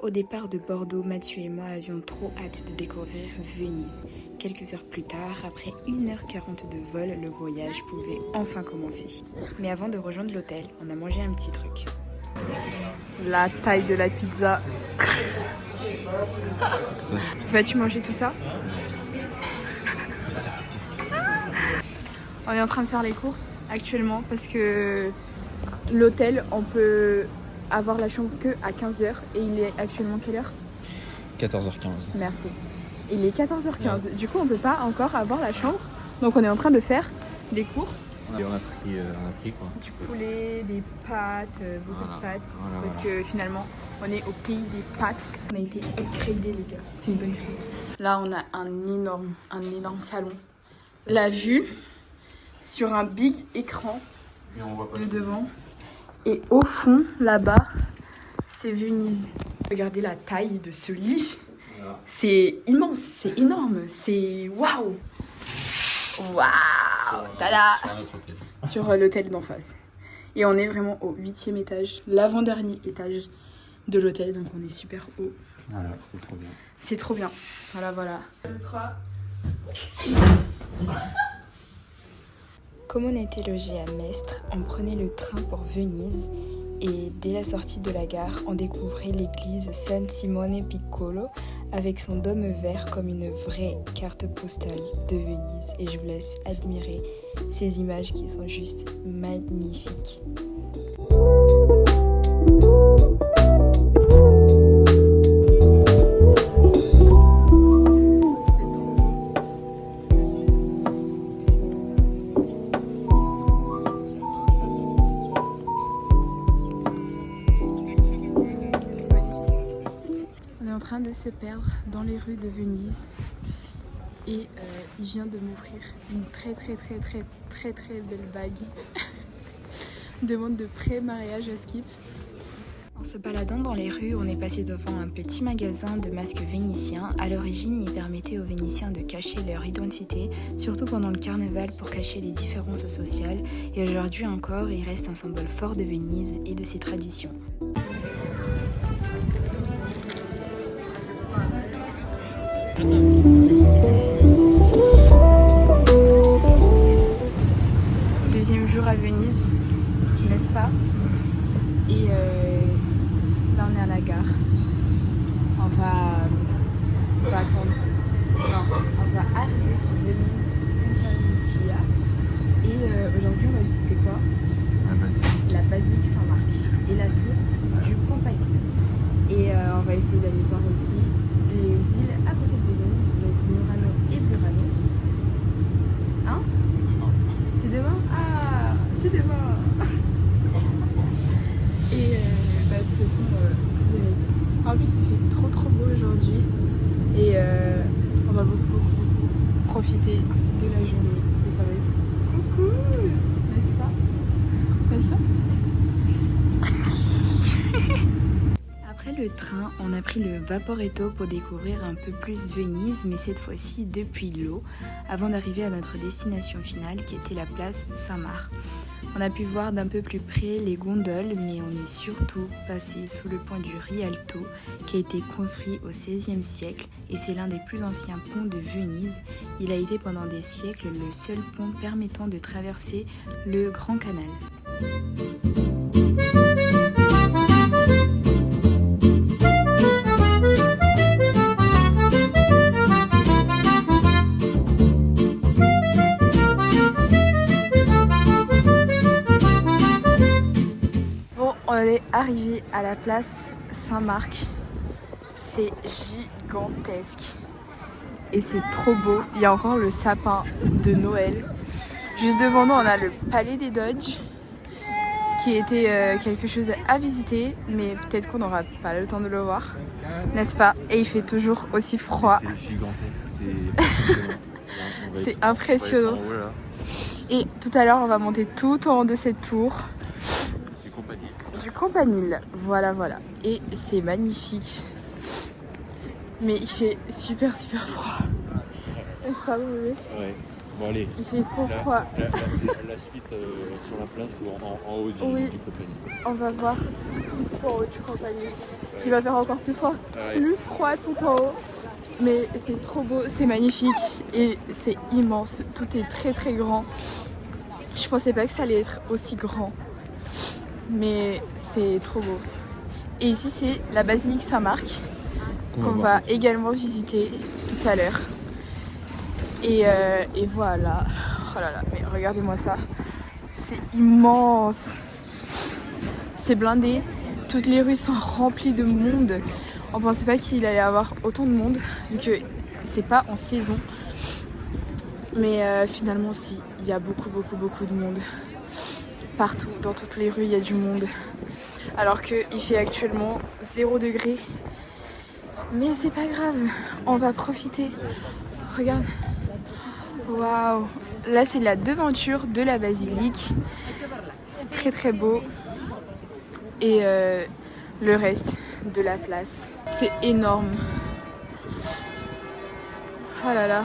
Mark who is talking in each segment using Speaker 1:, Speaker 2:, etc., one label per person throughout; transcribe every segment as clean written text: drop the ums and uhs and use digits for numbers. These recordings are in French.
Speaker 1: Au départ de Bordeaux, Mathieu et moi avions trop hâte de découvrir Venise. Quelques heures plus tard, après 1h40 de vol, le voyage pouvait enfin commencer. Mais avant de rejoindre l'hôtel, on a mangé un petit truc. La taille de la pizza. Vas-tu manger tout ça? On est en train de faire les courses actuellement parce que l'hôtel, on peut avoir la chambre que à 15h et il est actuellement quelle heure?
Speaker 2: 14h15.
Speaker 1: Merci. Il est 14h15. Ouais. Du coup, on peut pas encore avoir la chambre. Donc on est en train de faire des courses.
Speaker 2: Et on a pris quoi.
Speaker 1: Du poulet, des pâtes, beaucoup de pâtes. Parce que finalement, on est au pays des pâtes. On a été upgradés les gars. C'est une bonne crème. Là, on a un énorme salon. La vue sur un big écran de devant. Et au fond, là-bas, c'est Venise. Regardez la taille de ce lit. Voilà. C'est immense, c'est énorme, c'est waouh. Waouh. Tada. Sur l'hôtel d'en face. Et on est vraiment au 8e étage, l'avant-dernier étage de l'hôtel, donc on est super haut.
Speaker 2: Voilà, c'est trop bien.
Speaker 1: C'est trop bien. Voilà. 2, 3. Comme on était logé à Mestre, on prenait le train pour Venise et dès la sortie de la gare, on découvrait l'église San Simone Piccolo avec son dôme vert comme une vraie carte postale de Venise. Et je vous laisse admirer ces images qui sont juste magnifiques. De se perdre dans les rues de Venise et il vient de m'offrir une très belle bague. Demande de pré-mariage à Skip. En se baladant dans les rues, on est passé devant un petit magasin de masques vénitiens. À l'origine, il permettait aux Vénitiens de cacher leur identité, surtout pendant le carnaval pour cacher les différences sociales. Et aujourd'hui encore, il reste un symbole fort de Venise et de ses traditions. Deuxième jour à Venise, n'est-ce pas? Et là on est à la gare. On va attendre. Non, on va arriver sur Venise Santa Lucia. Et aujourd'hui on va visiter quoi? La basilique Saint-Marc et la tour du Campanile. Et on va essayer d'aller voir aussi les îles à côté de Venise, donc Murano et Burano. Hein? C'est demain. Ah, c'est demain. Et de toute façon, vous verrez tout. En plus, il fait trop beau aujourd'hui. Et on va beaucoup profiter de la journée. Et ça va être trop cool. N'est-ce pas? N'est-ce pas? Après le train, on a pris le Vaporetto pour découvrir un peu plus Venise, mais cette fois-ci depuis l'eau, avant d'arriver à notre destination finale qui était la place Saint-Marc. On a pu voir d'un peu plus près les gondoles, mais on est surtout passé sous le pont du Rialto qui a été construit au XVIe siècle et c'est l'un des plus anciens ponts de Venise. Il a été pendant des siècles le seul pont permettant de traverser le Grand Canal. On est arrivé à la place Saint-Marc. C'est gigantesque. Et c'est trop beau. Il y a encore le sapin de Noël. Juste devant nous, on a le Palais des Doges, qui était quelque chose à visiter. Mais peut-être qu'on n'aura pas le temps de le voir. N'est-ce pas? Et il fait toujours aussi froid.
Speaker 2: C'est gigantesque.
Speaker 1: C'est impressionnant. Et tout à l'heure, on va monter tout en haut de cette tour. Du Campanile, voilà. Et c'est magnifique. Mais il fait super froid. N'est-ce pas, mon bébé?
Speaker 2: Ouais. Bon, allez.
Speaker 1: Il fait trop froid.
Speaker 2: La suite sur la place ou en haut du compagnie.
Speaker 1: On va voir tout en haut du compagnie. Qui va faire encore plus fort,
Speaker 2: Ouais.
Speaker 1: plus froid tout en haut. Mais c'est trop beau, c'est magnifique et c'est immense. Tout est très très grand. Je pensais pas que ça allait être aussi grand. Mais c'est trop beau. Et ici c'est la basilique Saint-Marc qu'on va également visiter tout à l'heure. Et voilà. Oh là là, mais regardez-moi ça. C'est immense. C'est blindé. Toutes les rues sont remplies de monde. On pensait pas qu'il allait y avoir autant de monde, vu que c'est pas en saison. Mais finalement, si, il y a beaucoup de monde. Partout, dans toutes les rues, il y a du monde. Alors qu'il fait actuellement 0 degré. Mais c'est pas grave, on va profiter. Regarde. Waouh. Là, c'est la devanture de la basilique. C'est très très beau. Et le reste de la place. C'est énorme. Oh là là.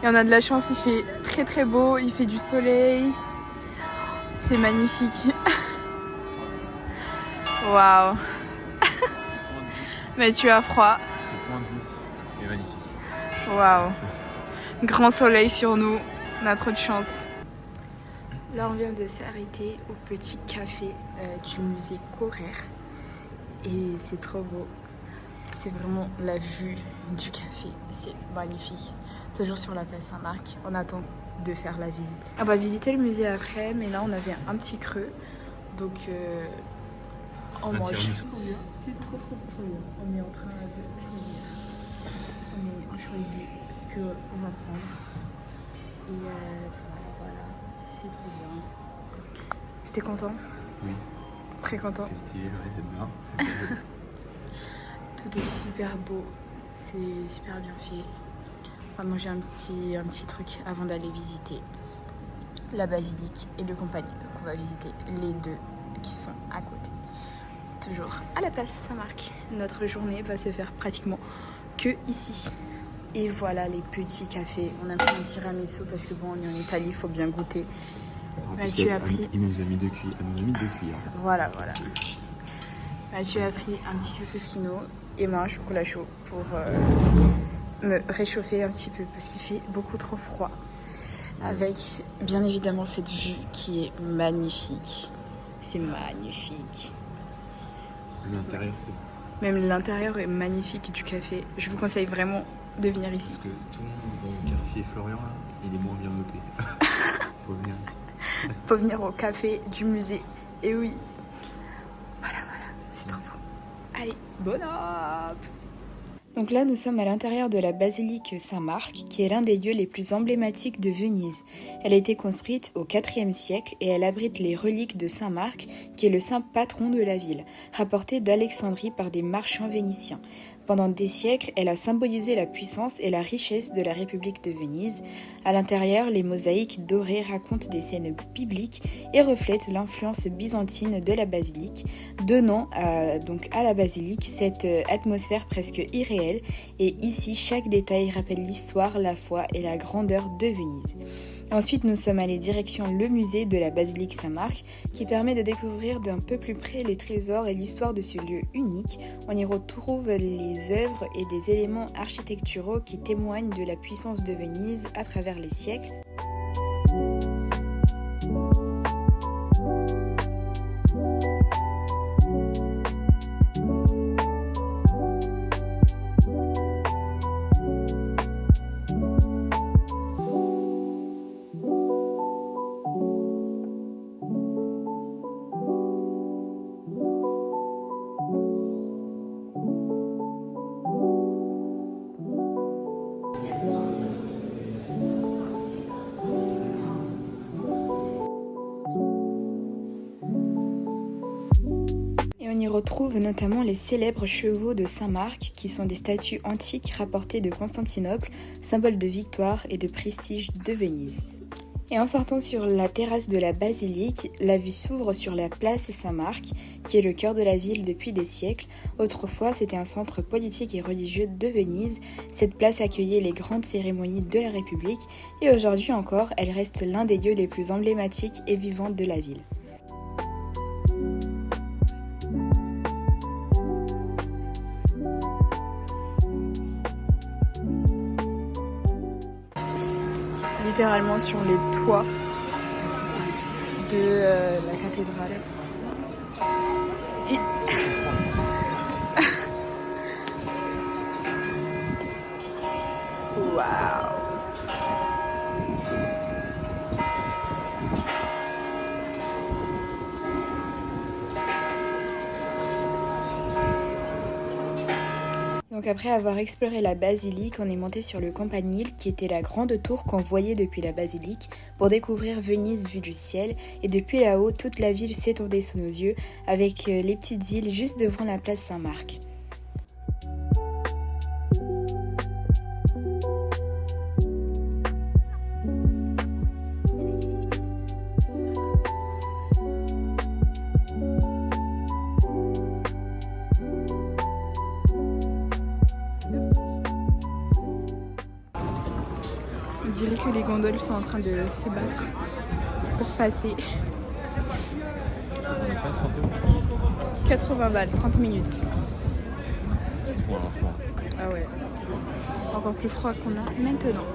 Speaker 1: Et on a de la chance, il fait très très beau, il fait du soleil. C'est magnifique. Waouh. Mais tu as froid.
Speaker 2: Ce point de vue est magnifique.
Speaker 1: Waouh. Grand soleil sur nous. On a trop de chance. Là, on vient de s'arrêter au petit café du musée Correr. Et c'est trop beau. C'est vraiment la vue du café. C'est magnifique. Toujours sur la place Saint-Marc. On attend de faire la visite. On va visiter le musée après, mais là, on avait un petit creux. Donc, on mange. C'est trop bien. On est en train de choisir. On choisit ce qu'on va prendre. Et voilà. C'est trop bien. T'es content?
Speaker 2: Oui.
Speaker 1: Très content.
Speaker 2: C'est stylé, ouais, c'est bien.
Speaker 1: Tout est super beau, c'est super bien fait. On va manger un petit truc avant d'aller visiter la basilique et le compagnie. Donc on va visiter les deux qui sont à côté. Toujours à la place Saint-Marc. Notre journée va se faire pratiquement que ici. Et voilà les petits cafés. On a pris un tiramisu parce que bon, on est en Italie, il faut bien goûter. Mathieu a pris...
Speaker 2: Il nous a mis 2 cuillères.
Speaker 1: Voilà. Mathieu a pris un petit cappuccino et moi un chocolat chaud pour me réchauffer un petit peu parce qu'il fait beaucoup trop froid. Avec bien évidemment cette vue qui est magnifique. C'est magnifique.
Speaker 2: L'intérieur, c'est...
Speaker 1: Même l'intérieur est magnifique du café. Je vous conseille vraiment de venir ici.
Speaker 2: Parce que tout le monde au Carrefour Florian, là, il est moins bien noté. Faut venir ici.
Speaker 1: Faut venir au café du musée. Et oui. Voilà. C'est trop beau. Allez, bonne hop! Donc là, nous sommes à l'intérieur de la basilique Saint-Marc, qui est l'un des lieux les plus emblématiques de Venise. Elle a été construite au IVe siècle et elle abrite les reliques de Saint-Marc, qui est le saint patron de la ville, rapporté d'Alexandrie par des marchands vénitiens. Pendant des siècles, elle a symbolisé la puissance et la richesse de la République de Venise. À l'intérieur, les mosaïques dorées racontent des scènes bibliques et reflètent l'influence byzantine de la basilique, donnant donc à la basilique cette atmosphère presque irréelle. Et ici, chaque détail rappelle l'histoire, la foi et la grandeur de Venise. Ensuite, nous sommes allés direction le musée de la basilique Saint-Marc, qui permet de découvrir d'un peu plus près les trésors et l'histoire de ce lieu unique. On y retrouve les œuvres et des éléments architecturaux qui témoignent de la puissance de Venise à travers les siècles. On y retrouve notamment les célèbres chevaux de Saint-Marc, qui sont des statues antiques rapportées de Constantinople, symbole de victoire et de prestige de Venise. Et en sortant sur la terrasse de la basilique, la vue s'ouvre sur la place Saint-Marc, qui est le cœur de la ville depuis des siècles. Autrefois, c'était un centre politique et religieux de Venise. Cette place accueillait les grandes cérémonies de la République et aujourd'hui encore, elle reste l'un des lieux les plus emblématiques et vivants de la ville. Littéralement sur les toits de la cathédrale. Et... Waouh! Donc après avoir exploré la basilique, on est monté sur le campanile qui était la grande tour qu'on voyait depuis la basilique pour découvrir Venise vue du ciel et depuis là-haut toute la ville s'étendait sous nos yeux avec les petites îles juste devant la place Saint-Marc. On dirait que les gondoles sont en train de se battre pour passer. 80 balles, 30 minutes. Ah ouais. Encore plus froid qu'on a maintenant.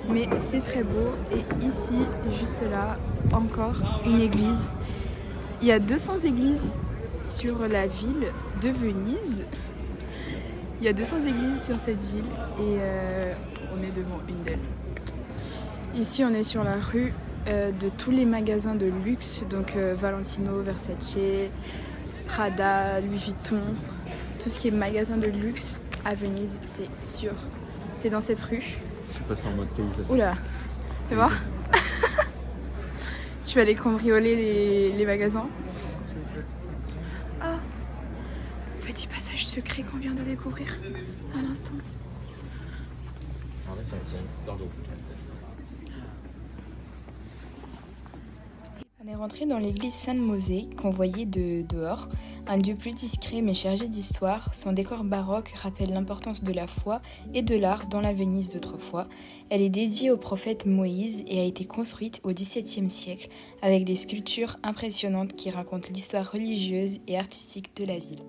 Speaker 1: Mais c'est très beau. Et ici, juste là, encore une église. Il y a 200 églises sur la ville de Venise. Il y a 200 églises sur cette ville et on est devant une d'elles. Ici, on est sur la rue de tous les magasins de luxe, donc Valentino, Versace, Prada, Louis Vuitton, tout ce qui est magasin de luxe à Venise, c'est sûr. C'est dans cette rue.
Speaker 2: Je suis passé en mode qualité.
Speaker 1: Oula, fais voir. Tu vas aller cambrioler les magasins. Oh, petit passage secret qu'on vient de découvrir à l'instant. On est rentré dans l'église Sainte-Mosée qu'on voyait de dehors, un lieu plus discret mais chargé d'histoire. Son décor baroque rappelle l'importance de la foi et de l'art dans la Venise d'autrefois. Elle est dédiée au prophète Moïse et a été construite au XVIIe siècle avec des sculptures impressionnantes qui racontent l'histoire religieuse et artistique de la ville.